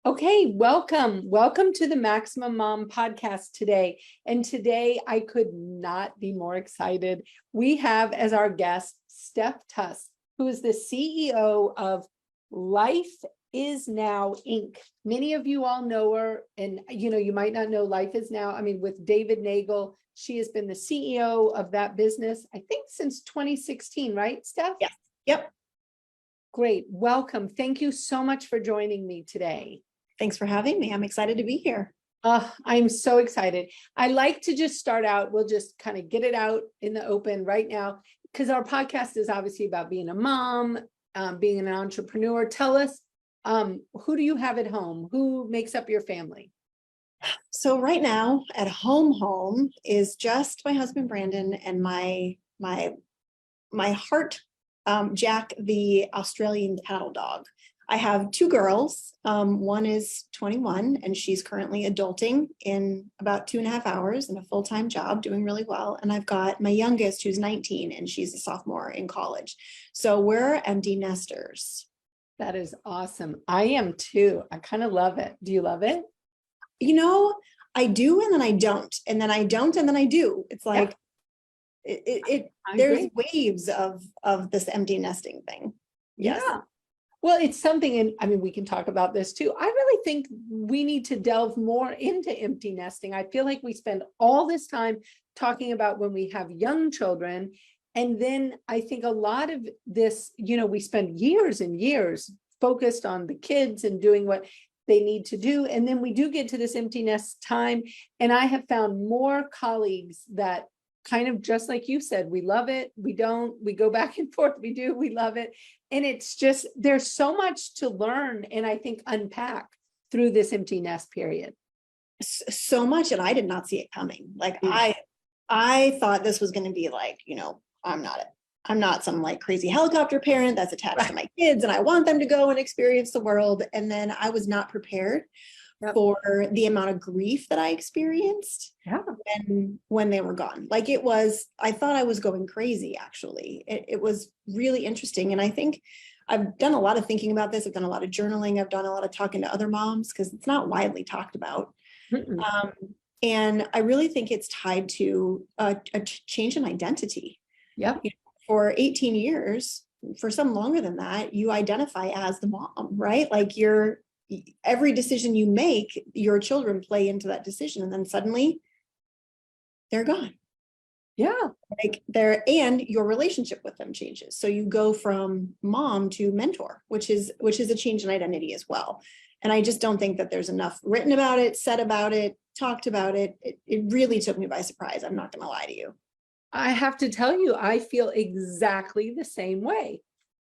Okay, welcome. Welcome to the Maximum Mom podcast today. And today I could not be more excited. We have as our guest, Steph Tuss, who is the CEO of Life Is Now Inc. Many of you all know her, and you might not know Life Is Now. With David Nagel, she has been the CEO of that business, I think since 2016, right, Steph? Yes. Yep. Great. Welcome. Thank you so much for joining me today. Thanks for having me. I'm excited to be here. I'm so excited. I like to just start out. We'll just kind of get it out in the open right now, because our podcast is obviously about being a mom, being an entrepreneur. Tell us, who do you have at home? Who makes up your family? So right now at home is just my husband, Brandon, and my heart, Jack, the Australian cattle dog. I have two girls. One is 21 and she's currently adulting in about 2.5 hours in a full-time job, doing really well. And I've got my youngest who's 19 and she's a sophomore in college. So we're empty nesters. That is awesome. I am too. I kind of love it. Do you love it? I do, and then I don't, and then I don't, and then I do. It's like, there's waves of this empty nesting thing. Yes. Yeah. Well, it's something, and we can talk about this too. I really think we need to delve more into empty nesting. I feel like we spend all this time talking about when we have young children. And then I think a lot of this, we spend years and years focused on the kids and doing what they need to do. And then we do get to this empty nest time. And I have found more colleagues that kind of just like you said, we love it, we don't, we go back and forth, we do, we love it. And it's just, there's so much to learn and I think unpack through this empty nest period. So much, and I did not see it coming. Like I thought this was going to be like, I'm not some like crazy helicopter parent that's attached to my kids and I want them to go and experience the world. And then I was not prepared for the amount of grief that I experienced when they were gone. Like I thought I was going crazy, actually. It was really interesting. And I think I've done a lot of thinking about this. I've done a lot of journaling. I've done a lot of talking to other moms because it's not widely talked about. And I really think it's tied to a change in identity. Yep. For 18 years, for some longer than that, you identify as the mom, right? Like every decision you make, your children play into that decision, and then suddenly they're gone. Yeah. And your relationship with them changes. So you go from mom to mentor, which is a change in identity as well. And I just don't think that there's enough written about it, said about it, talked about it. It really took me by surprise. I'm not going to lie to you. I have to tell you, I feel exactly the same way.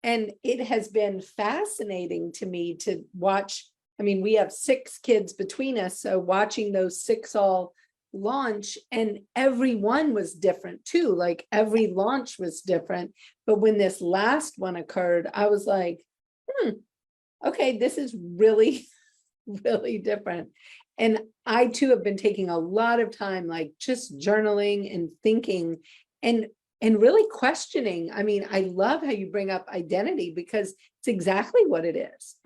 And it has been fascinating to me to watch. We have 6 kids between us, so watching those 6 all launch, and every one was different too. Like every launch was different. But when this last one occurred, I was like, okay, this is really, really different. And I too have been taking a lot of time, like just journaling and thinking and really questioning. I love how you bring up identity because it's exactly what it is.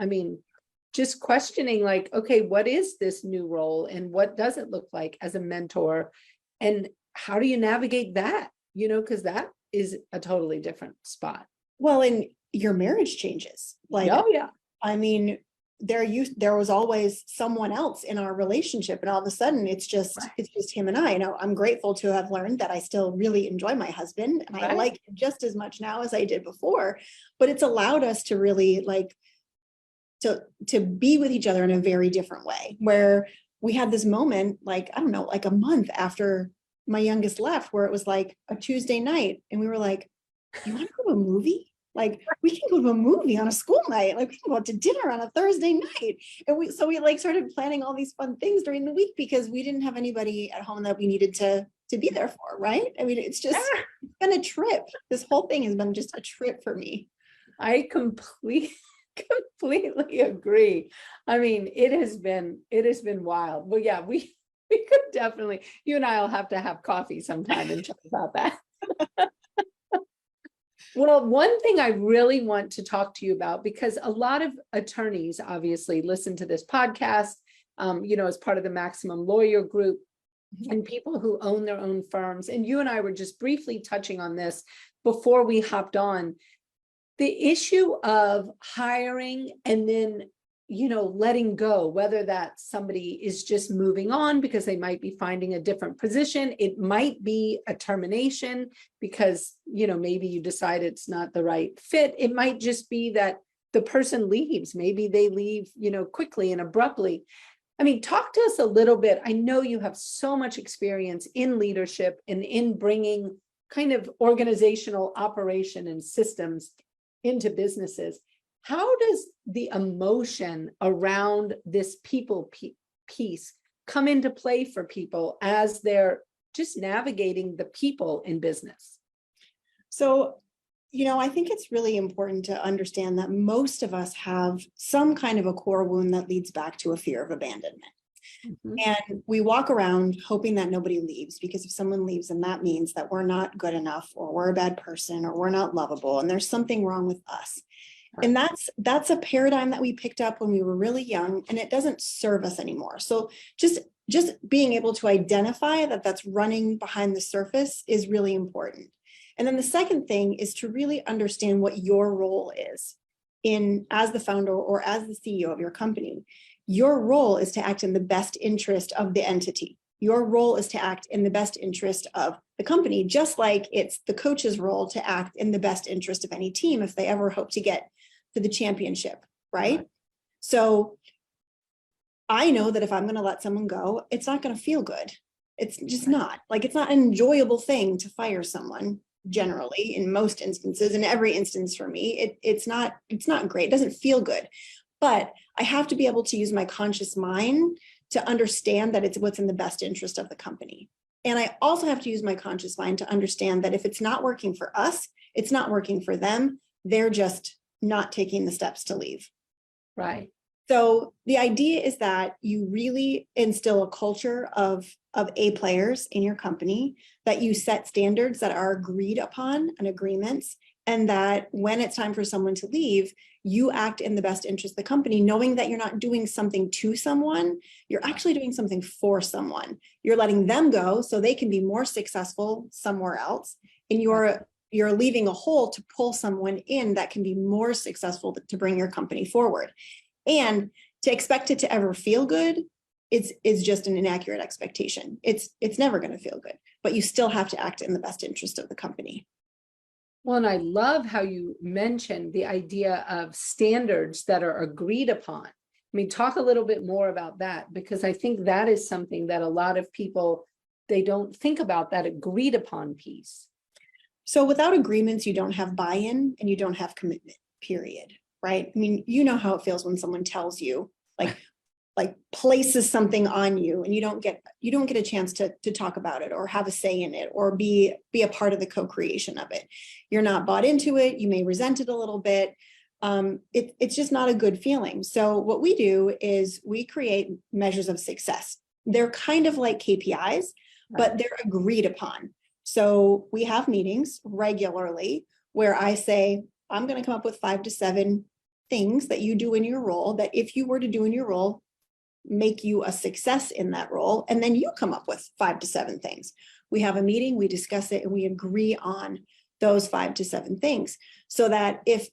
Just questioning like, okay, what is this new role and what does it look like as a mentor? And how do you navigate that? Because that is a totally different spot. Well, and your marriage changes. Like, oh yeah. There was always someone else in our relationship, and all of a sudden it's just him and I. I'm grateful to have learned that I still really enjoy my husband and I like him just as much now as I did before, but it's allowed us to really to be with each other in a very different way, where we had this moment, like a month after my youngest left, where it was like a Tuesday night and we were like, you want to go to a movie? Like, we can go to a movie on a school night. Like, we can go out to dinner on a Thursday night. And we started planning all these fun things during the week because we didn't have anybody at home that we needed to be there for, right? It's just it's been a trip. This whole thing has been just a trip for me. I completely agree. It has been wild. Well, yeah, we could definitely, you and I will have to have coffee sometime and talk about that. Well, one thing I really want to talk to you about, because a lot of attorneys obviously listen to this podcast, as part of the Maximum Lawyer Group, and people who own their own firms. And you and I were just briefly touching on this before we hopped on. The issue of hiring and then, letting go, whether that somebody is just moving on because they might be finding a different position. It might be a termination because, maybe you decide it's not the right fit. It might just be that the person leaves. Maybe they leave, quickly and abruptly. I mean, talk to us a little bit. I know you have so much experience in leadership and in bringing kind of organizational operation and systems into businesses. How does the emotion around this people piece come into play for people as they're just navigating the people in business? So, I think it's really important to understand that most of us have some kind of a core wound that leads back to a fear of abandonment. Mm-hmm. And we walk around hoping that nobody leaves, because if someone leaves, then that means that we're not good enough, or we're a bad person, or we're not lovable, and there's something wrong with us. Right. And that's a paradigm that we picked up when we were really young, and it doesn't serve us anymore. So just being able to identify that that's running behind the surface is really important. And then the second thing is to really understand what your role is as the founder or as the CEO of your company. Your role is to act in the best interest of the entity. Your role is to act in the best interest of the company, just like it's the coach's role to act in the best interest of any team if they ever hope to get to the championship, right? So I know that if I'm going to let someone go, it's not going to feel good. It's just not. Like, it's not an enjoyable thing to fire someone. Generally, in most instances, in every instance for me, it's not great. It doesn't feel good, but I have to be able to use my conscious mind to understand that it's what's in the best interest of the company. And I also have to use my conscious mind to understand that if it's not working for us, it's not working for them. They're just not taking the steps to leave. Right. So the idea is that you really instill a culture of A players in your company, that you set standards that are agreed upon and agreements, and that when it's time for someone to leave, you act in the best interest of the company, knowing that you're not doing something to someone, you're actually doing something for someone. You're letting them go so they can be more successful somewhere else, and you're leaving a hole to pull someone in that can be more successful to bring your company forward. And to expect it to ever feel good is just an inaccurate expectation. It's never going to feel good, but you still have to act in the best interest of the company. Well, and I love how you mentioned the idea of standards that are agreed upon. I mean, talk a little bit more about that, because I think that is something that a lot of people, they don't think about, that agreed upon piece. So without agreements, you don't have buy-in and you don't have commitment, period. Right? I mean, you know how it feels when someone tells you, like places something on you, and you don't get a chance to talk about it or have a say in it or be a part of the co-creation of it. You're not bought into it. You may resent it a little bit. It's just not a good feeling. So what we do is we create measures of success. They're kind of like KPIs, but they're agreed upon. So we have meetings regularly where I say, I'm going to come up with 5 to 7 things that you do in your role, that if you were to do in your role, make you a success in that role. And then you come up with 5 to 7 things. We have a meeting, we discuss it, and we agree on those 5 to 7 things, so that if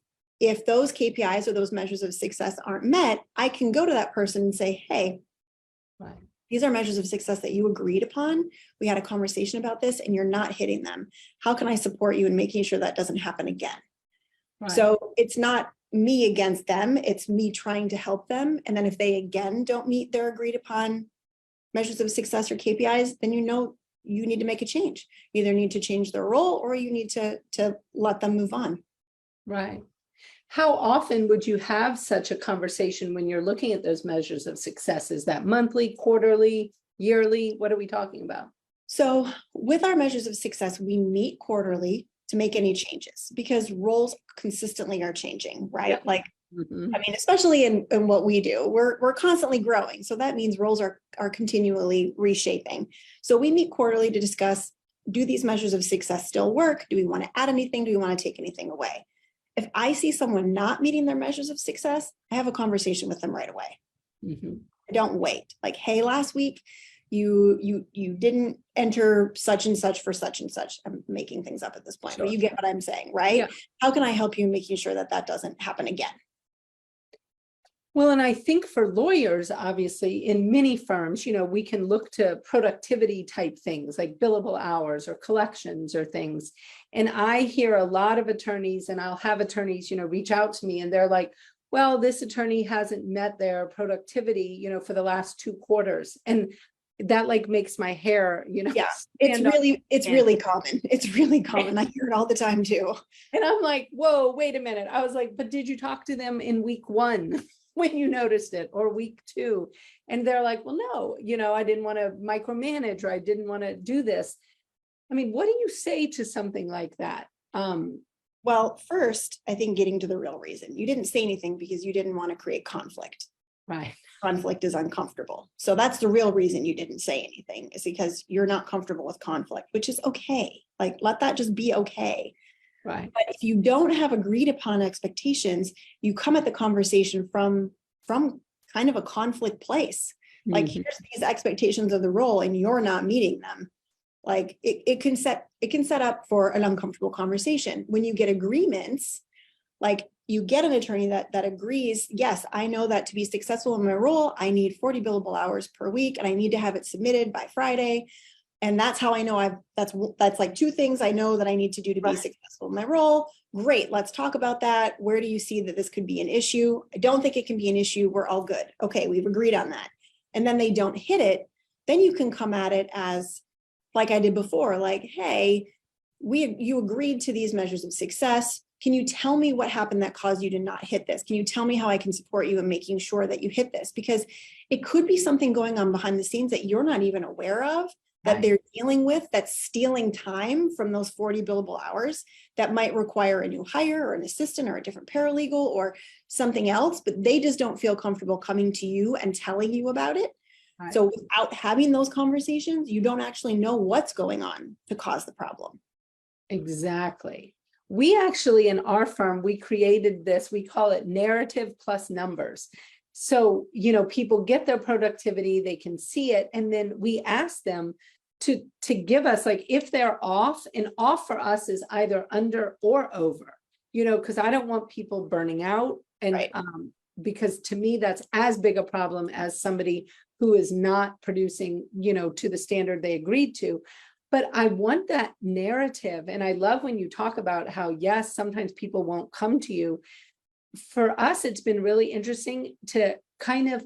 those KPIs or those measures of success aren't met, I can go to that person and say, hey, these are measures of success that you agreed upon. We had a conversation about this and you're not hitting them. How can I support you in making sure that doesn't happen again? Right. So it's not me against them, it's me trying to help them. And then if they again don't meet their agreed upon measures of success or KPIs, then you need to make a change. You either need to change their role or you need to let them move on. Right. How often would you have such a conversation when you're looking at those measures of success? Is that monthly, quarterly, yearly? What are we talking about? So with our measures of success, we meet quarterly to make any changes, because roles consistently are changing, right? Yep. Like, I mean, especially in what we do, we're constantly growing. So that means roles are continually reshaping. So we meet quarterly to discuss do these measures of success still work? Do we want to add anything? Do we want to take anything away? If I see someone not meeting their measures of success, I have a conversation with them right away. Mhm. I don't wait. Like, hey, last week you didn't enter such and such for such and such. I'm making things up at this point, but Sure. you get what I'm saying, right? Yeah. How can I help you in making sure that that doesn't happen again? Well, and I think for lawyers, obviously, in many firms, we can look to productivity type things like billable hours or collections or things. And I hear a lot of attorneys, and I'll have attorneys, reach out to me and they're like, well, this attorney hasn't met their productivity, for the last 2 quarters. And that like makes my hair, Yeah, it's stand up. really common. It's really common. I hear it all the time too. And I'm like, whoa, wait a minute. I was like, but did you talk to them in week 1 when you noticed it, or week 2? And they're like, well, no, I didn't want to micromanage, or I didn't want to do this. I mean, what do you say to something like that? Well, first, I think getting to the real reason. You didn't say anything because you didn't want to create conflict. Right. Conflict is uncomfortable. So that's the real reason you didn't say anything, is because you're not comfortable with conflict, which is okay. Like, let that just be okay. Right. But if you don't have agreed upon expectations, you come at the conversation from kind of a conflict place. Like, Mhm. here's these expectations of the role and you're not meeting them. Like, it can set up for an uncomfortable conversation. When you get agreements, like, you get an attorney that agrees, yes, I know that to be successful in my role, I need 40 billable hours per week and I need to have it submitted by Friday. And that's how I know that's like 2 things I know that I need to do to be successful in my role. Great, let's talk about that. Where do you see that this could be an issue? I don't think it can be an issue. We're all good. Okay, we've agreed on that. And then they don't hit it. Then you can come at it as, like I did before, like, hey, you agreed to these measures of success. Can you tell me what happened that caused you to not hit this? Can you tell me how I can support you in making sure that you hit this? Because it could be something going on behind the scenes that you're not even aware of, that they're dealing with, that's stealing time from those 40 billable hours that might require a new hire or an assistant or a different paralegal or something else, but they just don't feel comfortable coming to you and telling you about it. Right. So without having those conversations, you don't actually know what's going on to cause the problem. Exactly. We actually, in our firm, we created this, we call it narrative plus numbers. So, people get their productivity, they can see it. And then we ask them to give us, like, if they're off, and off for us is either under or over, because I don't want people burning out. And because to me, that's as big a problem as somebody who is not producing, to the standard they agreed to. But I want that narrative. And I love when you talk about how, yes, sometimes people won't come to you. For us, it's been really interesting to kind of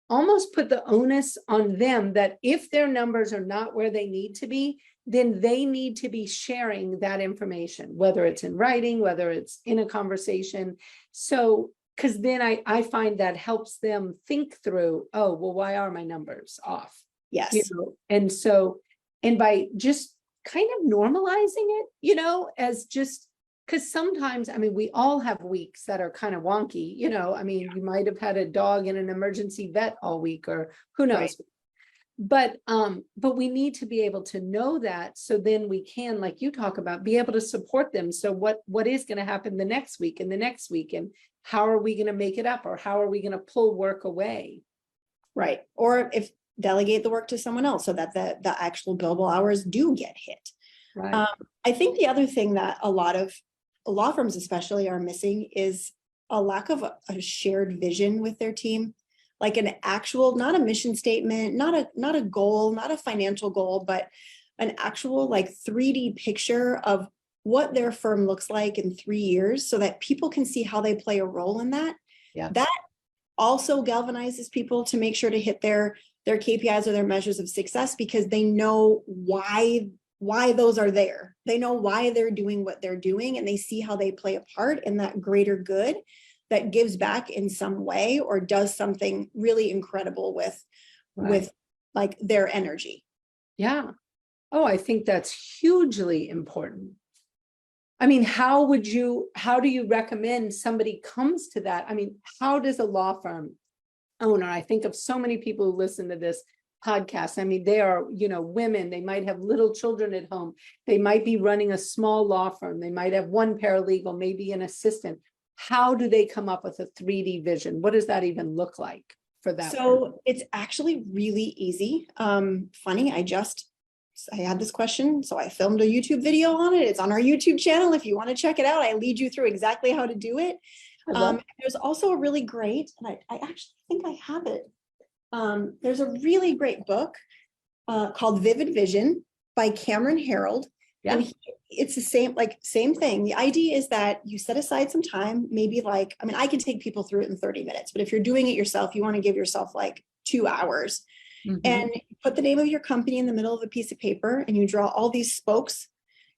almost put the onus on them that if their numbers are not where they need to be, then they need to be sharing that information, whether it's in writing, whether it's in a conversation. So, because then I find that helps them think through, oh, well, why are my numbers off? Yes. And so, and by just kind of normalizing it, as just, because sometimes, we all have weeks that are kind of wonky, you might have had a dog in an emergency vet all week, or who knows. But we need to be able to know that, so then we can, like you talk about, be able to support them. So what is going to happen the next week and the next week, and how are we going to make it up, or how are we going to pull work away? Right. Or if delegate the work to someone else so that the actual billable hours do get hit. Right. I think the other thing that a lot of law firms especially are missing is a lack of a shared vision with their team, like an actual, not a mission statement, not a goal, not a financial goal, but an actual like 3D picture of what their firm looks like in 3 years, so that people can see how they play a role in that. Yeah. That also galvanizes people to make sure to hit their KPIs or their measures of success, because they know why those are there. They know why they're doing what they're doing, and they see how they play a part in that greater good that gives back in some way or does something really incredible with like their energy. Yeah. Oh, I think that's hugely important. How do you recommend somebody comes to that? How does a law firm owner, I think of so many people who listen to this, podcasts. I mean, they are, women, they might have little children at home. They might be running a small law firm. They might have one paralegal, maybe an assistant. How do they come up with a 3D vision? What does that even look like for that? So it's actually really easy. Funny, I had this question, so I filmed a YouTube video on it. It's on our YouTube channel. If you want to check it out, I lead you through exactly how to do it. There's also a really great, and I actually think I have it. There's a really great book called Vivid Vision by Cameron Herold. Yeah. And it's the same thing. The idea is that you set aside some time, maybe I can take people through it in 30 minutes, but if you're doing it yourself, you want to give yourself 2 hours. And you put the name of your company in the middle of a piece of paper and you draw all these spokes.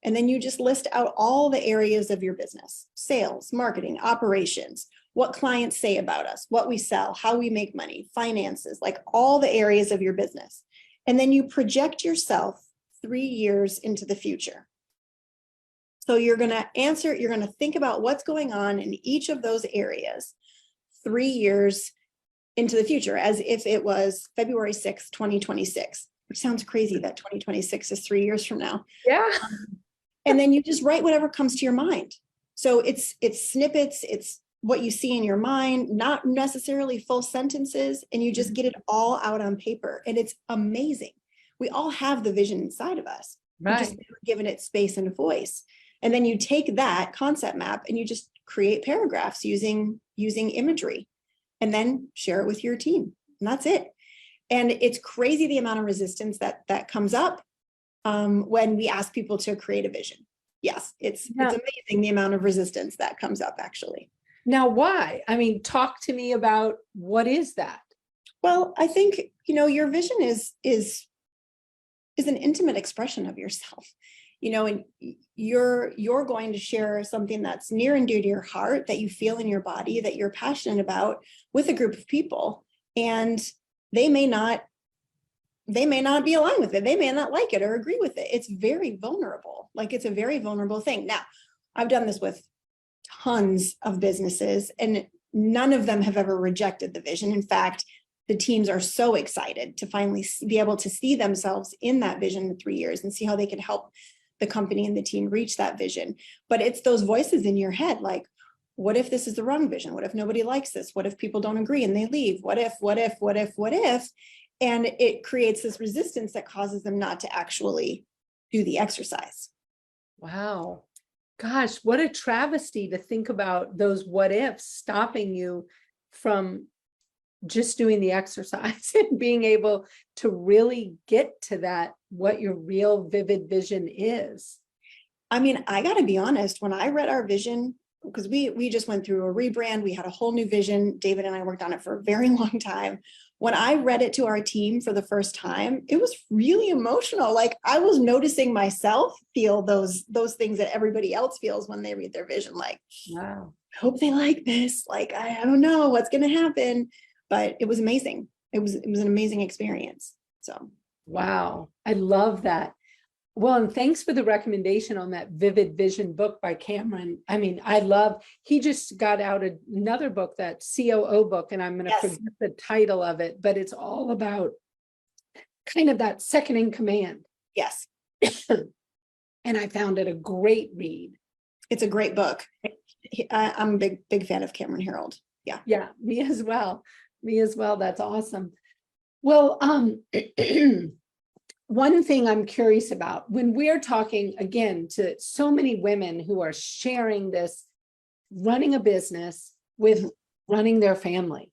And then you just list out all the areas of your business: sales, marketing, operations, what clients say about us, what we sell, how we make money, finances, all the areas of your business. And then you project yourself 3 years into the future. So you're going to think about what's going on in each of those areas 3 years into the future, as if it was February 6th, 2026, which sounds crazy that 2026 is 3 years from now. Yeah. And then you just write whatever comes to your mind. So it's snippets, it's what you see in your mind, not necessarily full sentences, and you just get it all out on paper. And it's amazing. We all have the vision inside of us. Right. We're just giving it space and voice. And then you take that concept map and you just create paragraphs using imagery, and then share it with your team. And that's it. And it's crazy the amount of resistance that comes up when we ask people to create a vision. Yes, it's amazing the amount of resistance that comes up, actually. Now, why? I mean, talk to me about what is that? Well, I think, your vision is an intimate expression of yourself, and you're going to share something that's near and dear to your heart, that you feel in your body, that you're passionate about, with a group of people. And they may not be aligned with it. They may not like it or agree with it. It's very vulnerable. It's a very vulnerable thing. Now, I've done this with tons of businesses, and none of them have ever rejected the vision. In fact, the teams are so excited to finally be able to see themselves in that vision in 3 years and see how they can help the company and the team reach that vision. But it's those voices in your head, what if this is the wrong vision? What if nobody likes this? What if people don't agree and they leave? What if? And it creates this resistance that causes them not to actually do the exercise. Wow. Gosh, what a travesty to think about those what ifs stopping you from just doing the exercise and being able to really get to that, what your real vivid vision is. I mean, I got to be honest, when I read our vision, because we just went through a rebrand, we had a whole new vision. David and I worked on it for a very long time. When I read it to our team for the first time, it was really emotional. I was noticing myself feel those things that everybody else feels when they read their vision. Wow. I hope they like this. I don't know what's going to happen, but it was amazing. It was an amazing experience. So. Wow. I love that. Well, and thanks for the recommendation on that Vivid Vision book by Cameron. I mean, he just got out another book, that COO book, and I'm going to forget the title of it, but it's all about kind of that second in command. Yes. And I found it a great read. It's a great book. I'm a big fan of Cameron Herold. Yeah. Yeah, me as well. That's awesome. Well, one thing I'm curious about, when we're talking again to so many women who are sharing this, running a business with running their family,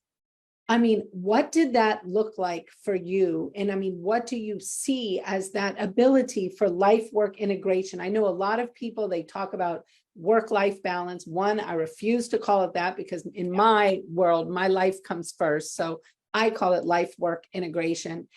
I mean, what did that look like for you? And I mean, what do you see as that ability for life work integration? I know a lot of people, they talk about work-life balance. One, I refuse to call it that, because in my world, my life comes first. So I call it life work integration.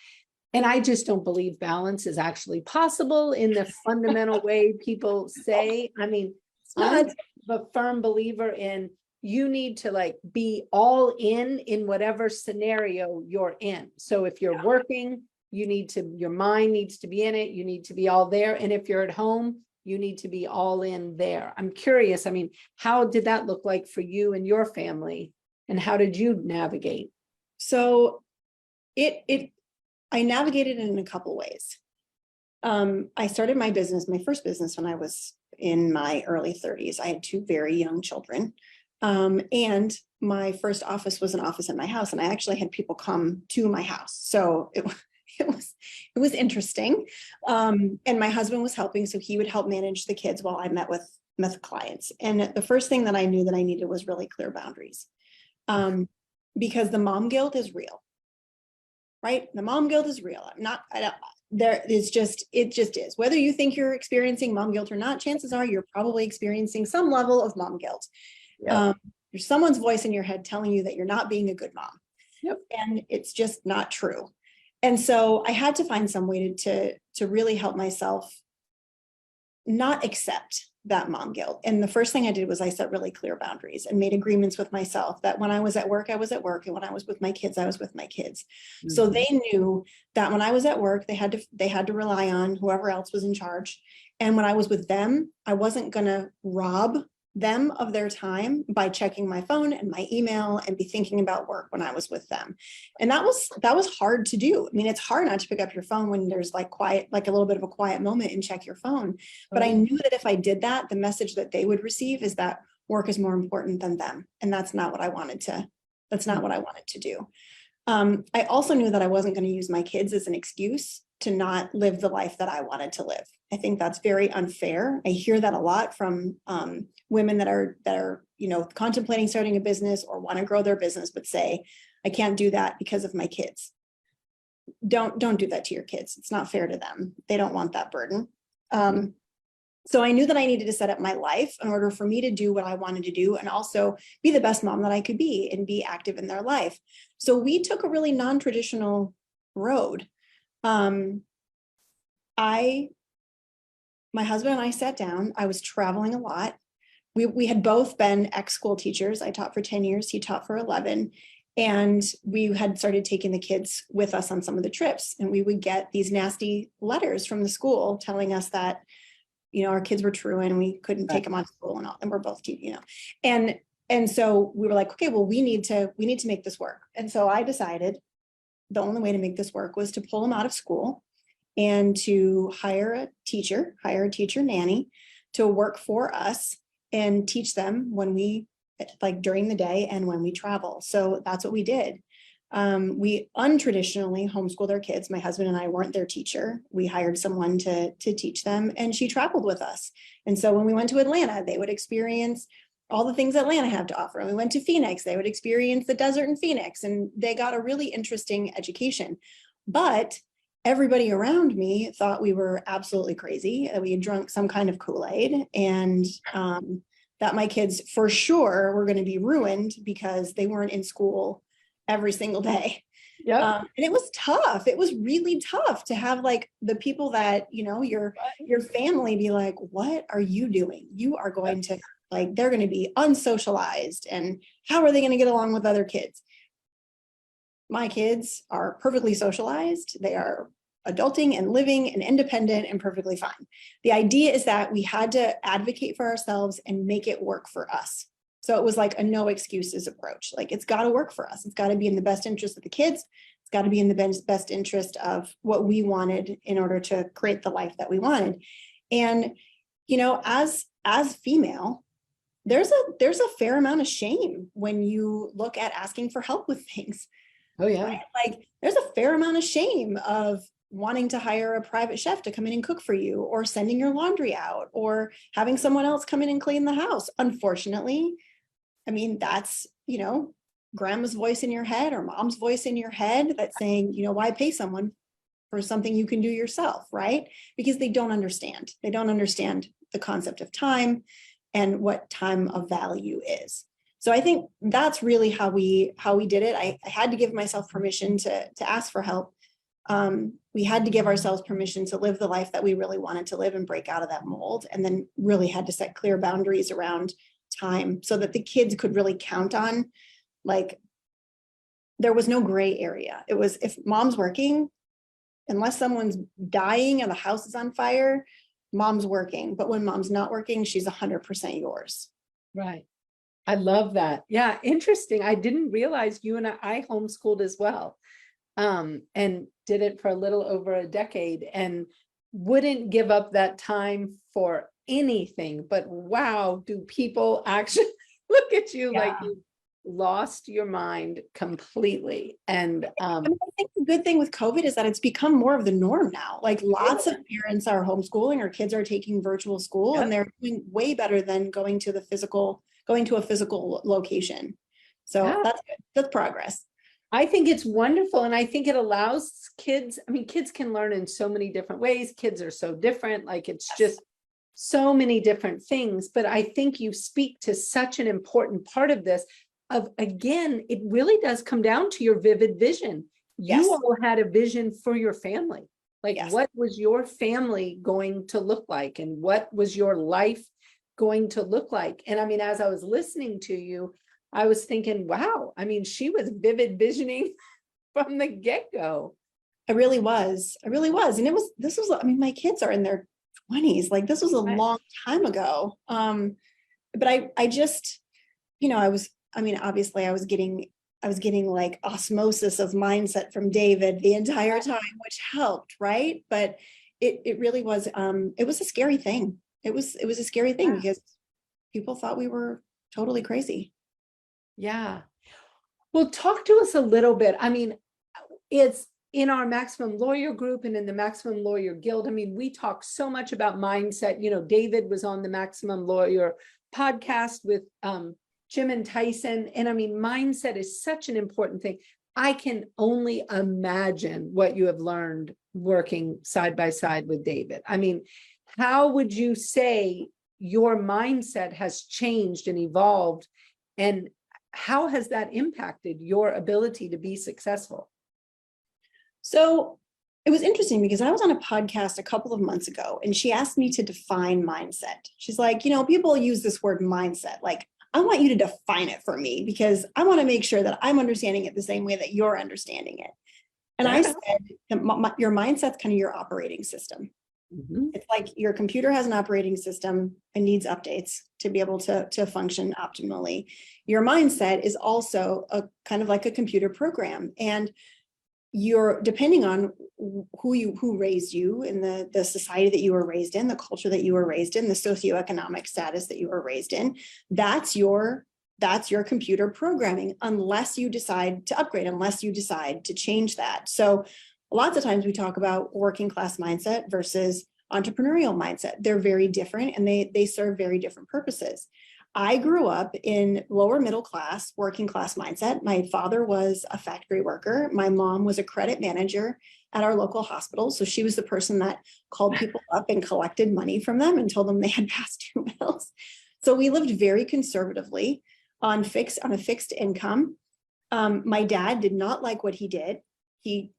And I just don't believe balance is actually possible in the fundamental way people say. I mean, I'm a firm believer in, you need to be all in whatever scenario you're in. So if you're working, your mind needs to be in it. You need to be all there. And if you're at home, you need to be all in there. I'm curious. I mean, how did that look like for you and your family? And how did you navigate? So I navigated it in a couple ways. I started my first business when I was in my early 30s. I had two very young children. And my first office was an office in my house, and I actually had people come to my house. So it was interesting. And my husband was helping, so he would help manage the kids while I met with clients. And the first thing that I knew that I needed was really clear boundaries. Because the mom guilt is real, right? The mom guilt is real. It just is. Whether you think you're experiencing mom guilt or not, chances are you're probably experiencing some level of mom guilt. Yep. There's someone's voice in your head telling you that you're not being a good mom. Yep. And it's just not true. And so I had to find some way to really help myself not accept that mom guilt. And the first thing I did was I set really clear boundaries and made agreements with myself that when I was at work, I was at work. And when I was with my kids, I was with my kids. Mm-hmm. So they knew that when I was at work, they had to rely on whoever else was in charge. And when I was with them, I wasn't going to rob them of their time by checking my phone and my email and be thinking about work when I was with them. And that was hard to do. I mean, it's hard not to pick up your phone when there's like a little bit of a quiet moment and check your phone. But I knew that if I did that, the message that they would receive is that work is more important than them. And that's not what I wanted to do. I also knew that I wasn't going to use my kids as an excuse to not live the life that I wanted to live. I think that's very unfair. I hear that a lot from women that are contemplating starting a business or want to grow their business, but say, I can't do that because of my kids. Don't do that to your kids. It's not fair to them. They don't want that burden. So I knew that I needed to set up my life in order for me to do what I wanted to do and also be the best mom that I could be and be active in their life. So we took a really non-traditional road. My husband and I sat down. I was traveling a lot. We had both been ex-school teachers. I taught for 10 years. He taught for 11. And we had started taking the kids with us on some of the trips. And we would get these nasty letters from the school telling us that, our kids were truant and we couldn't take them on school and all. And we're both, And so we were like, okay, well, we need to make this work. And so I decided the only way to make this work was to pull them out of school and to hire a teacher nanny to work for us and teach them when we, like during the day and when we travel. So that's what we did. We untraditionally homeschooled our kids. My husband and I weren't their teacher. We hired someone to teach them, and she traveled with us. And so when we went to Atlanta, they would experience all the things Atlanta have to offer. And we went to Phoenix, they would experience the desert in Phoenix, and they got a really interesting education. But everybody around me thought we were absolutely crazy, that we had drunk some kind of Kool-Aid, and that my kids for sure were going to be ruined because they weren't in school every single day. Yeah. And it was tough. It was really tough to have like the people that, your family be like, what are you doing? You are going to they're going to be unsocialized, and how are they going to get along with other kids? My kids are perfectly socialized. They are adulting and living and independent and perfectly fine. The idea is that we had to advocate for ourselves and make it work for us. So it was like a no excuses approach. Like, it's got to work for us. It's got to be in the best interest of the kids. It's got to be in the best interest of what we wanted in order to create the life that we wanted. And, as female, there's a fair amount of shame when you look at asking for help with things. Oh yeah. Right? Like, there's a fair amount of shame of wanting to hire a private chef to come in and cook for you, or sending your laundry out, or having someone else come in and clean the house. Unfortunately, I mean, that's, grandma's voice in your head or mom's voice in your head that's saying, why pay someone for something you can do yourself, right? Because they don't understand. They don't understand the concept of time and what time of value is. So I think that's really how we did it. I had to give myself permission to ask for help. We had to give ourselves permission to live the life that we really wanted to live and break out of that mold. And then really had to set clear boundaries around time so that the kids could really count on, there was no gray area. It was, if mom's working, unless someone's dying and the house is on fire, mom's working. But when mom's not working, she's 100% yours. Right. I love that. Yeah. Interesting. I didn't realize you and I homeschooled as well. and did it for a little over a decade and wouldn't give up that time for anything. But wow, do people actually look at you like you lost your mind completely. And I mean, I think the good thing with COVID is that it's become more of the norm now. Like lots of parents are homeschooling or kids are taking virtual school and they're doing way better than going to a physical location. So that's progress. I think it's wonderful. And I think it allows kids, I mean, kids can learn in so many different ways. Kids are so different. Like it's just so many different things. But I think you speak to such an important part of this of, again, it really does come down to your vivid vision. You all had a vision for your family. Like what was your family going to look like? And what was your life going to look like? And I mean, as I was listening to you, I was thinking, wow, I mean, she was vivid visioning from the get-go. I really was. And this was, I mean, my kids are in their 20s. Like this was a long time ago. But I just, you know, obviously I was getting like osmosis of mindset from David the entire time, which helped, right? But it really was, it was a scary thing. It was a scary thing because people thought we were totally crazy. Yeah. Well, talk to us a little bit. I mean, it's in our Maximum Lawyer group and in the Maximum Lawyer Guild. I mean, we talk so much about mindset. You know, David was on the Maximum Lawyer podcast with Jim and Tyson. And I mean, mindset is such an important thing. I can only imagine what you have learned working side by side with David. I mean, how would you say your mindset has changed and evolved? And how has that impacted your ability to be successful? So it was interesting because I was on a podcast a couple of months ago and she asked me to define mindset. She's like, you know, people use this word mindset. Like, I want you to define it for me because I want to make sure that I'm understanding it the same way that you're understanding it. And I said, your mindset's kind of your operating system. It's like your computer has an operating system and needs updates to be able to function optimally. Your mindset is also a kind of like a computer program, and you're depending on who raised you in the society that you were raised in, the culture that you were raised in, the socioeconomic status that you were raised in. That's your computer programming, unless you decide to upgrade, unless you decide to change that. So lots of times we talk about working class mindset versus entrepreneurial mindset. They're very different and they serve very different purposes. I grew up in lower middle class, working class mindset. My father was a factory worker. My mom was a credit manager at our local hospital. So she was the person that called people up and collected money from them and told them they had past due bills. So we lived very conservatively on a fixed income. My dad did not like what he did. He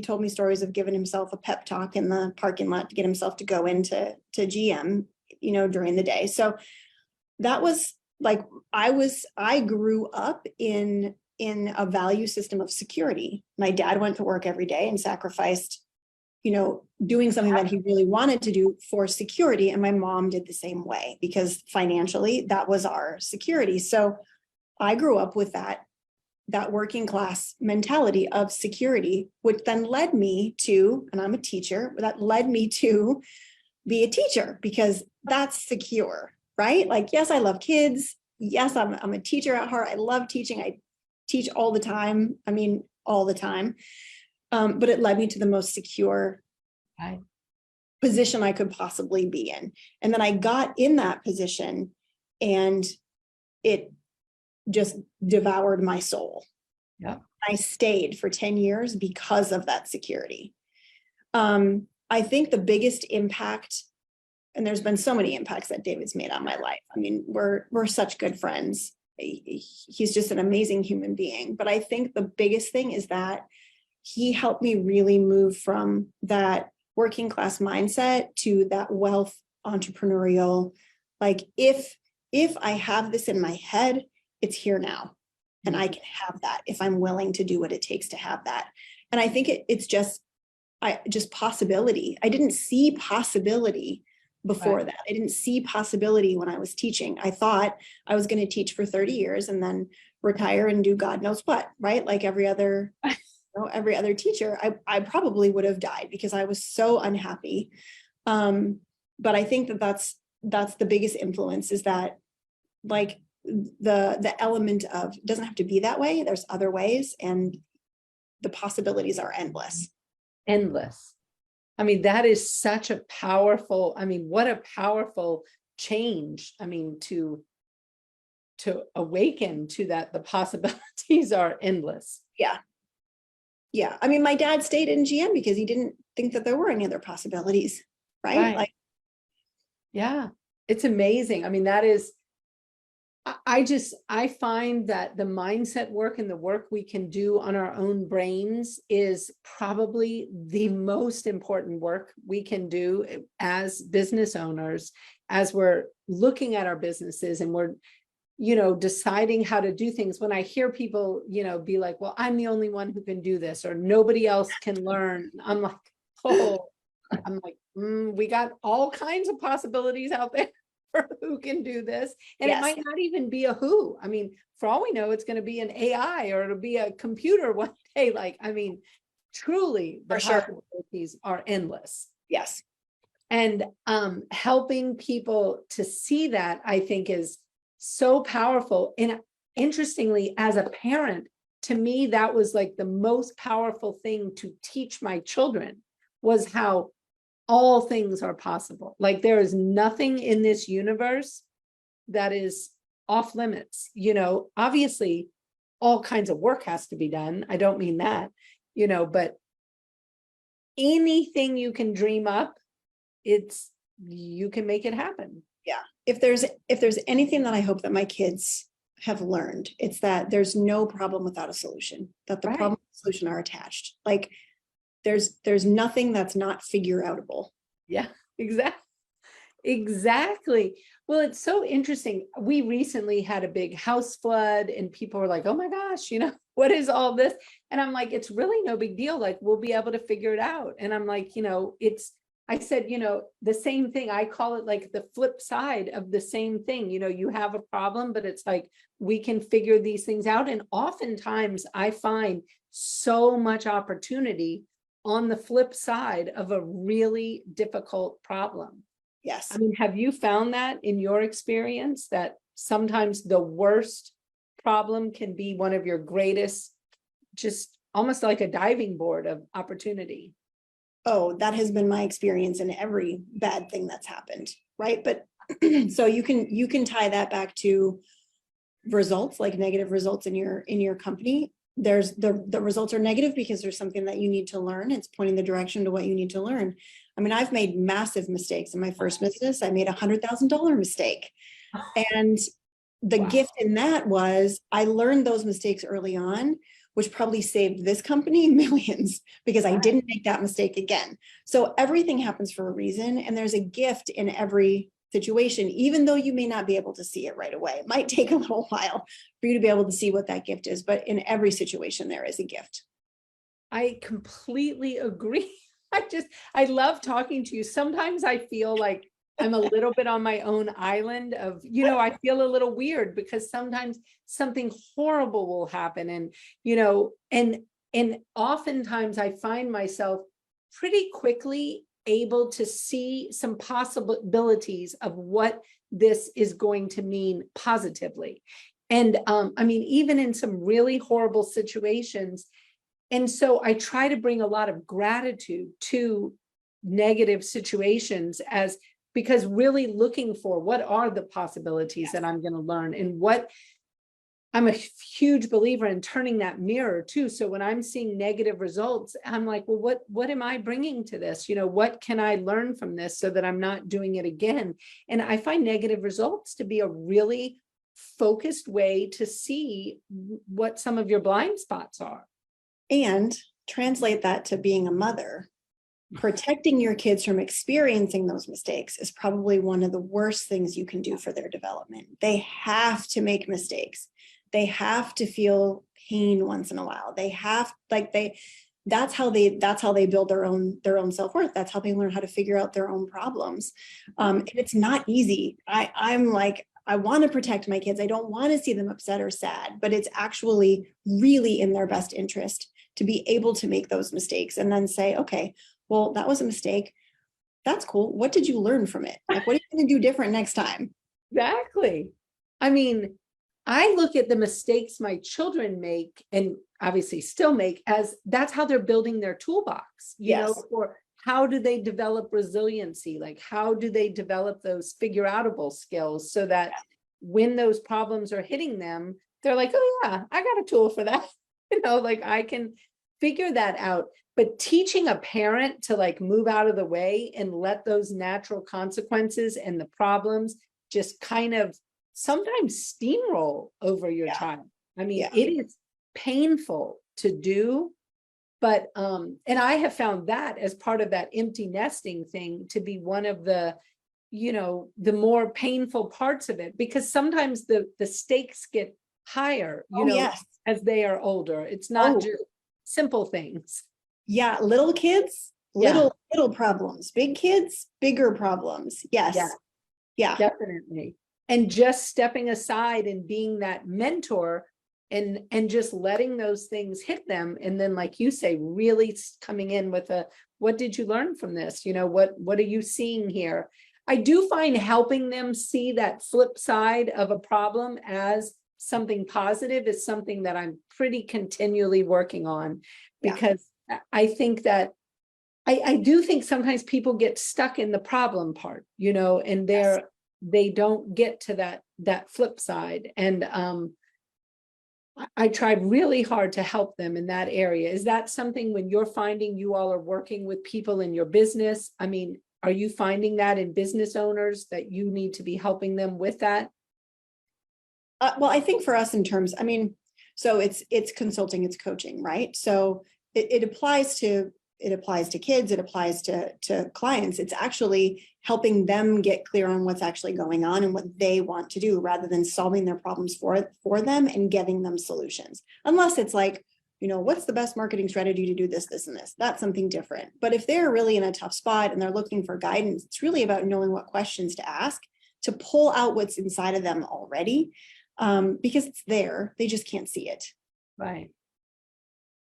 told me stories of giving himself a pep talk in the parking lot to get himself to go into GM, you know, during the day. So that was like, I grew up in a value system of security. My dad went to work every day and sacrificed, you know, doing something that he really wanted to do for security. And my mom did the same way because financially that was our security. So I grew up with that working class mentality of security, which then led me to, and I'm a teacher, that led me to be a teacher because that's secure, right? Like, yes, I love kids. Yes, I'm a teacher at heart. I love teaching. I teach all the time. I mean, all the time. But it led me to the most secure position I could possibly be in. And then I got in that position and it just devoured my soul. Yeah. I stayed for 10 years because of that security. I think the biggest impact, and there's been so many impacts that David's made on my life. I mean, we're such good friends. He's just an amazing human being. But I think the biggest thing is that he helped me really move from that working class mindset to that wealth entrepreneurial. Like if I have this in my head, it's here now. And I can have that if I'm willing to do what it takes to have that. And I think it's just possibility. I didn't see possibility before that. I didn't see possibility when I was teaching. I thought I was going to teach for 30 years and then retire and do God knows what, right? Like every other every other teacher, I probably would have died because I was so unhappy. But I think that that's the biggest influence, is that like the element of, it doesn't have to be that way. There's other ways, and the possibilities are endless. Endless. I mean, that is such a powerful, I mean, what a powerful change. I mean, to awaken to that, the possibilities are endless. Yeah. Yeah. I mean, my dad stayed in GM because he didn't think that there were any other possibilities. Right. Like, yeah, it's amazing. I mean, that is, I find that the mindset work and the work we can do on our own brains is probably the most important work we can do as business owners, as we're looking at our businesses and we're, deciding how to do things. When I hear people, be like, well, I'm the only one who can do this, or nobody else can learn. I'm like, we got all kinds of possibilities out there for who can do this. And it might not even be a who. I mean, for all we know, it's going to be an AI or it'll be a computer one day. Like, I mean, truly the possibilities are endless. Yes. And helping people to see that, I think, is so powerful. And interestingly, as a parent, to me, that was like the most powerful thing to teach my children, was how all things are possible. Like, there is nothing in this universe that is off limits. Obviously all kinds of work has to be done. I don't mean that, but anything you can dream up, you can make it happen. Yeah. If there's anything that I hope that my kids have learned, it's that there's no problem without a solution, that the problem and solution are attached. Like, there's nothing that's not figure outable. Yeah, exactly. Well, it's so interesting. We recently had a big house flood and people were like, oh my gosh, what is all this? And I'm like, it's really no big deal. Like, we'll be able to figure it out. And I'm like, I said, the same thing. I call it like the flip side of the same thing. You have a problem, but it's like, we can figure these things out. And oftentimes I find so much opportunity on the flip side of a really difficult problem. Yes. I mean, have you found that in your experience, that sometimes the worst problem can be one of your greatest, just almost like a diving board of opportunity? Oh, that has been my experience in every bad thing that's happened. Right. But so you can tie that back to results, like negative results in your company. There's the results are negative because there's something that you need to learn. It's pointing the direction to what you need to learn. I mean, I've made massive mistakes in my first business. I made $100,000 mistake. And the gift in that was I learned those mistakes early on, which probably saved this company millions, because I didn't make that mistake again. So everything happens for a reason. And there's a gift in every situation, even though you may not be able to see it right away. It might take a little while for you to be able to see what that gift is, but in every situation there is a gift. I completely agree. I love talking to you. Sometimes I feel like I'm a little bit on my own island of, I feel a little weird because sometimes something horrible will happen. And, and oftentimes I find myself pretty quickly able to see some possibilities of what this is going to mean positively. And I mean, even in some really horrible situations. And so I try to bring a lot of gratitude to negative situations, because really looking for what are the possibilities that I'm going to learn, and what I'm a huge believer in turning that mirror too. So when I'm seeing negative results, I'm like, well, what am I bringing to this? What can I learn from this so that I'm not doing it again? And I find negative results to be a really focused way to see what some of your blind spots are. And translate that to being a mother. Protecting your kids from experiencing those mistakes is probably one of the worst things you can do for their development. They have to make mistakes. They have to feel pain once in a while. That's how they build their own self-worth. That's how they learn how to figure out their own problems. And it's not easy. I'm like, I want to protect my kids. I don't want to see them upset or sad, but it's actually really in their best interest to be able to make those mistakes and then say, okay, well, that was a mistake. That's cool. What did you learn from it? Like, what are you going to do different next time? Exactly. I mean, I look at the mistakes my children make and obviously still make as that's how they're building their toolbox, you know, Yes. or how do they develop resiliency? Like, how do they develop those figure outable skills so that when those problems are hitting them, they're like, oh yeah, I got a tool for that. You know, like I can figure that out. But teaching a parent to like move out of the way and let those natural consequences and the problems just kind of sometimes steamroll over your Yeah. child. I mean, Yeah. it is painful to do, but and I have found that as part of that empty nesting thing to be one of the, you know, the more painful parts of it, because sometimes the stakes get higher, you Oh, know, yes. as they are older. It's not Oh, just simple things. yeah. Little kids, Yeah, little problems. Big kids, bigger problems. yeah, Yes. Yeah. definitely. And just stepping aside and being that mentor and just letting those things hit them. And then, like you say, really coming in with a, what did you learn from this? You know, what are you seeing here? I do find helping them see that flip side of a problem as something positive is something that I'm pretty continually working on, Yeah. because I think that I do think sometimes people get stuck in the problem part, you know, and Yes. they don't get to that flip side. And I try really hard to help them in that area. Is that something when you're finding you all are working with people in your business? I mean, are you finding that in business owners that you need to be helping them with that? Well, I think for us in terms, I mean, so it's consulting, it's coaching, right? So it applies to kids, it applies to clients. It's actually helping them get clear on what's actually going on and what they want to do, rather than solving their problems for them and giving them solutions. Unless it's like, you know, what's the best marketing strategy to do this, this, and this? That's something different. But if they're really in a tough spot and they're looking for guidance, it's really about knowing what questions to ask to pull out what's inside of them already. Because it's there, they just can't see it. Right.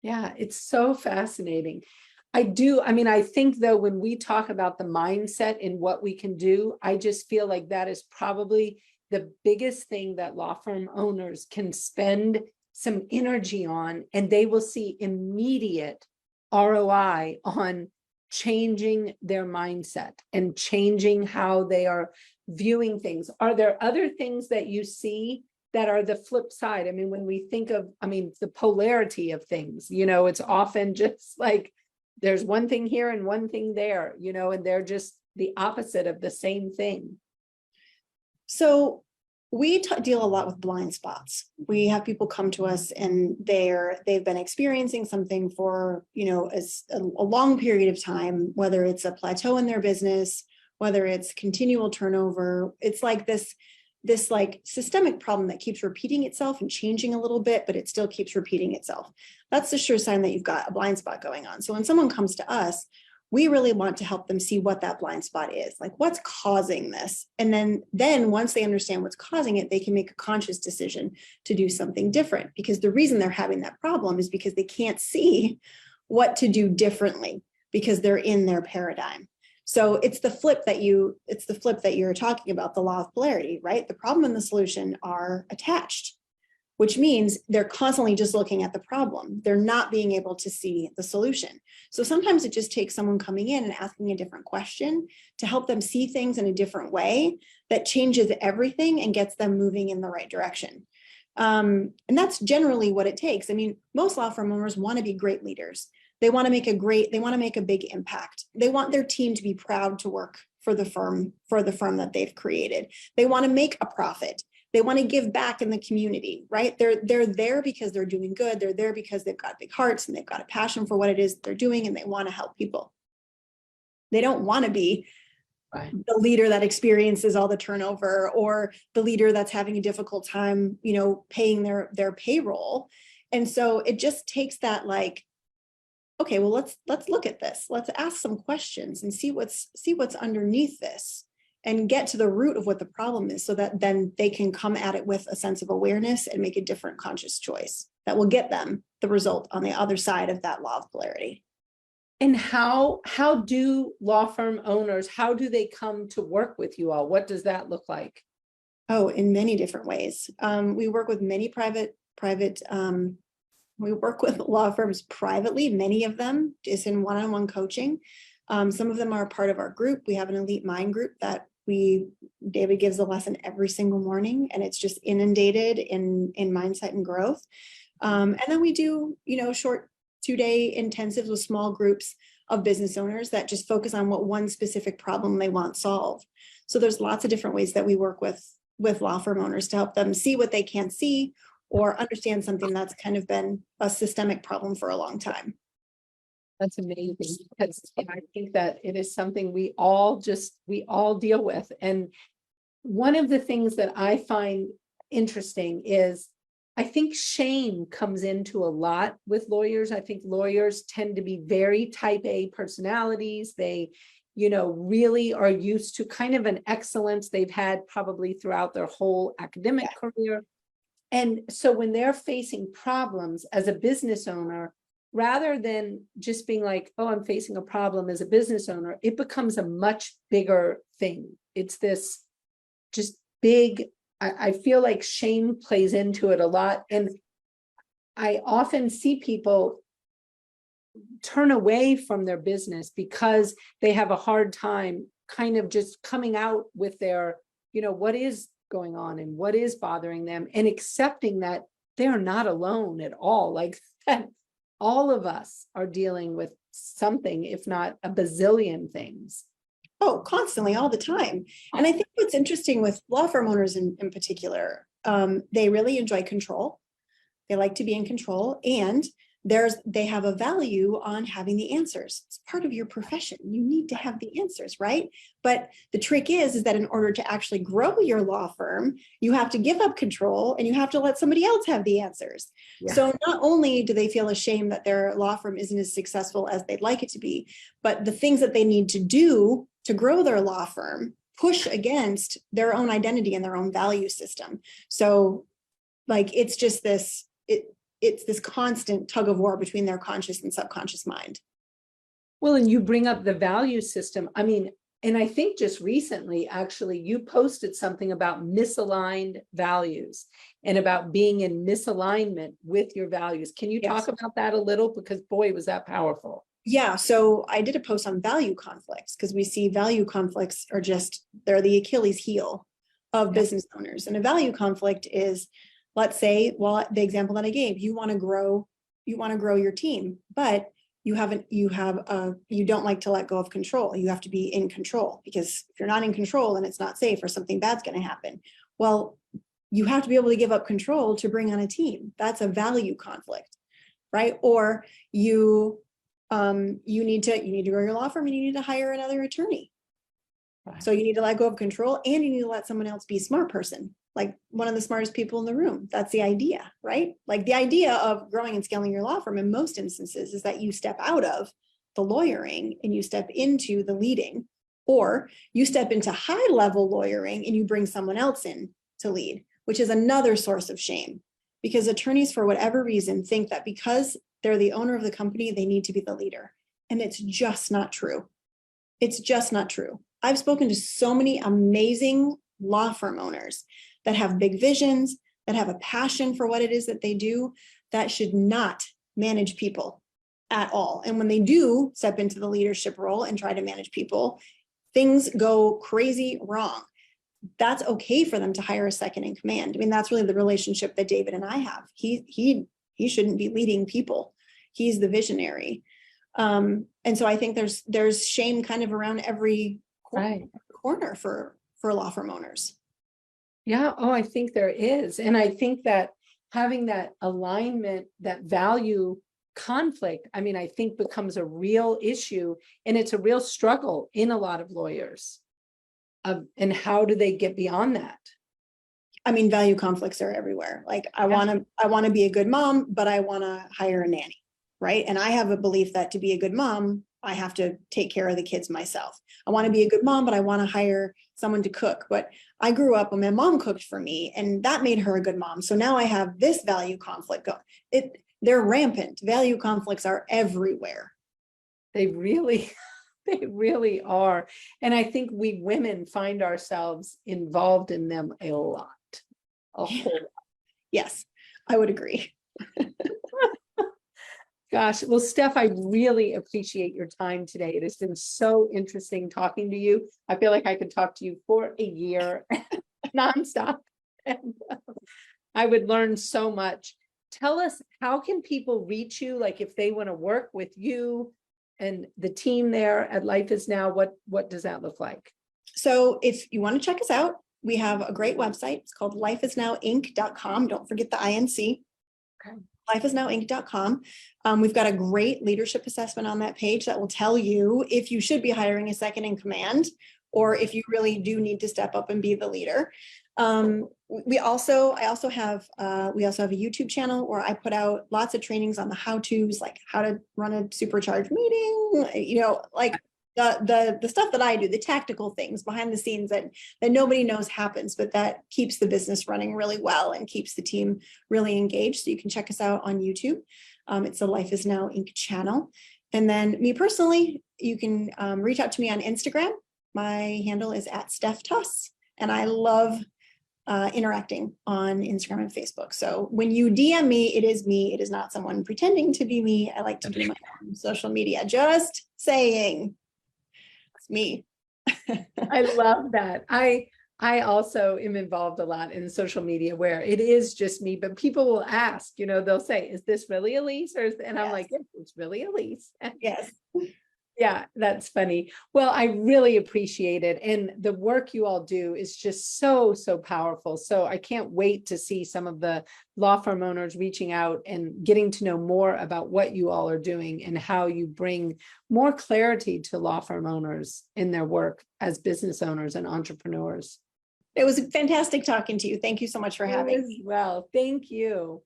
Yeah, it's so fascinating. I mean, I think though, when we talk about the mindset and what we can do, I just feel like that is probably the biggest thing that law firm owners can spend some energy on, and they will see immediate ROI on changing their mindset and changing how they are viewing things. Are there other things that you see that are the flip side? I mean, when we think of, I mean, the polarity of things, you know, it's often just like there's one thing here and one thing there, you know, and they're just the opposite of the same thing. So we deal a lot with blind spots. We have people come to us and they've been experiencing something for, you know, a long period of time, whether it's a plateau in their business, whether it's continual turnover. It's like this like systemic problem that keeps repeating itself and changing a little bit, but it still keeps repeating itself. That's the sure sign that you've got a blind spot going on. So when someone comes to us, we really want to help them see what that blind spot is, like what's causing this. And then once they understand what's causing it, they can make a conscious decision to do something different, because the reason they're having that problem is because they can't see what to do differently because they're in their paradigm. So it's the flip that you're talking about, the law of polarity, right? The problem and the solution are attached, which means they're constantly just looking at the problem. They're not being able to see the solution. So sometimes it just takes someone coming in and asking a different question to help them see things in a different way that changes everything and gets them moving in the right direction. And that's generally what it takes. I mean, most law firm owners want to be great leaders. They want to make a big impact. They want their team to be proud to work for the firm that they've created. They want to make a profit. They want to give back in the community, right? They're there because they're doing good. They're there because they've got big hearts and they've got a passion for what it is they're doing, and they want to help people. They don't want to be the leader that experiences all the turnover, or the leader that's having a difficult time, you know, paying their payroll. And so it just takes that, like, okay, well, let's look at this. Let's ask some questions and see what's underneath this and get to the root of what the problem is, so that then they can come at it with a sense of awareness and make a different conscious choice. that will get them the result on the other side of that law of polarity. And how do law firm owners, how do they come to work with you all? What does that look like? Oh, in many different ways. We work with many we work with law firms privately, many of them is in one-on-one coaching. Some of them are part of our group. We have an elite mind group that David gives a lesson every single morning, and it's just inundated in mindset and growth. And then we do, short 2-day intensives with small groups of business owners that just focus on what one specific problem they want solved. So there's lots of different ways that we work with law firm owners to help them see what they can't see or understand something that's kind of been a systemic problem for a long time. That's amazing, because I think that it is something we all deal with. And one of the things that I find interesting is I think shame comes into a lot with lawyers. I think lawyers tend to be very type A personalities. They, really are used to kind of an excellence they've had probably throughout their whole academic career. And so when they're facing problems as a business owner, rather than just being like, oh, I'm facing a problem as a business owner, it becomes a much bigger thing. It's this just big, I feel like shame plays into it a lot. And I often see people turn away from their business because they have a hard time kind of just coming out with their, what is going on and what is bothering them, and accepting that they're not alone at all. Like that, all of us are dealing with something, if not a bazillion things. Oh, constantly, all the time. And I think what's interesting with law firm owners in particular, they really enjoy control. They like to be in control, and they have a value on having the answers. It's part of your profession. You need to have the answers, right? But the trick is that in order to actually grow your law firm, you have to give up control and you have to let somebody else have the answers. Yeah. So not only do they feel ashamed that their law firm isn't as successful as they'd like it to be, but the things that they need to do to grow their law firm push against their own identity and their own value system. So it's just this, it's this constant tug of war between their conscious and subconscious mind. Well, and you bring up the value system. I mean, and I think just recently, actually, you posted something about misaligned values and about being in misalignment with your values. Can you talk about that a little? Because boy, was that powerful. Yeah, so I did a post on value conflicts because we see value conflicts are they're the Achilles heel of business owners. And a value conflict is, let's say, well, the example that I gave, you want to grow your team, but you don't like to let go of control. You have to be in control, because if you're not in control, then it's not safe or something bad's going to happen. Well, you have to be able to give up control to bring on a team. That's a value conflict, right? Or you need to grow your law firm and you need to hire another attorney. Right. So you need to let go of control and you need to let someone else be a smart person, like one of the smartest people in the room. That's the idea, right? Like the idea of growing and scaling your law firm in most instances is that you step out of the lawyering and you step into the leading, or you step into high level lawyering and you bring someone else in to lead, which is another source of shame, because attorneys, for whatever reason, think that because they're the owner of the company, they need to be the leader. And it's just not true. It's just not true. I've spoken to so many amazing law firm owners that have big visions, that have a passion for what it is that they do, that should not manage people at all. And when they do step into the leadership role and try to manage people, things go crazy wrong. That's okay for them to hire a second in command. I mean, that's really the relationship that David and I have. He shouldn't be leading people. He's the visionary. And so I think there's shame kind of around every corner for law firm owners. Yeah. Oh, I think there is. And I think that having that alignment, that value conflict, I mean, I think becomes a real issue, and it's a real struggle in a lot of lawyers. And how do they get beyond that? I mean, value conflicts are everywhere. Like I want to be a good mom, but I want to hire a nanny, right? And I have a belief that to be a good mom, I have to take care of the kids myself. I want to be a good mom, but I want to hire someone to cook. But I grew up and my mom cooked for me, and that made her a good mom. So now I have this value conflict. They're rampant. Value conflicts are everywhere. They really, they really are. And I think we women find ourselves involved in them a lot, a whole lot. Yes, I would agree. Gosh, well, Steph, I really appreciate your time today. It has been so interesting talking to you. I feel like I could talk to you for a year nonstop. And I would learn so much. Tell us, how can people reach you? Like if they want to work with you and the team there at Life Is Now, what does that look like? So if you want to check us out, we have a great website. It's called lifeisnowinc.com. Don't forget the INC. Okay. Lifeisnowinc.com. We've got a great leadership assessment on that page that will tell you if you should be hiring a second in command, or if you really do need to step up and be the leader. I also have a YouTube channel where I put out lots of trainings on the how-tos, like how to run a supercharged meeting, like the stuff that I do, the tactical things behind the scenes that nobody knows happens, but that keeps the business running really well and keeps the team really engaged. So you can check us out on YouTube. It's the Life Is Now Inc. channel. And then me personally, you can reach out to me on Instagram. My handle is @StephTuss, and I love interacting on Instagram and Facebook. So when you DM me, it is me. It is not someone pretending to be me. I like to do my own social media. Just saying. It's me. I love that. I also am involved a lot in social media where it is just me, but people will ask, they'll say, is this really Elise? And I'm like, yes, it's really Elise. Yes. Yeah, that's funny. Well, I really appreciate it. And the work you all do is just so, so powerful. So I can't wait to see some of the law firm owners reaching out and getting to know more about what you all are doing and how you bring more clarity to law firm owners in their work as business owners and entrepreneurs. It was fantastic talking to you. Thank you so much for having me. Well, thank you.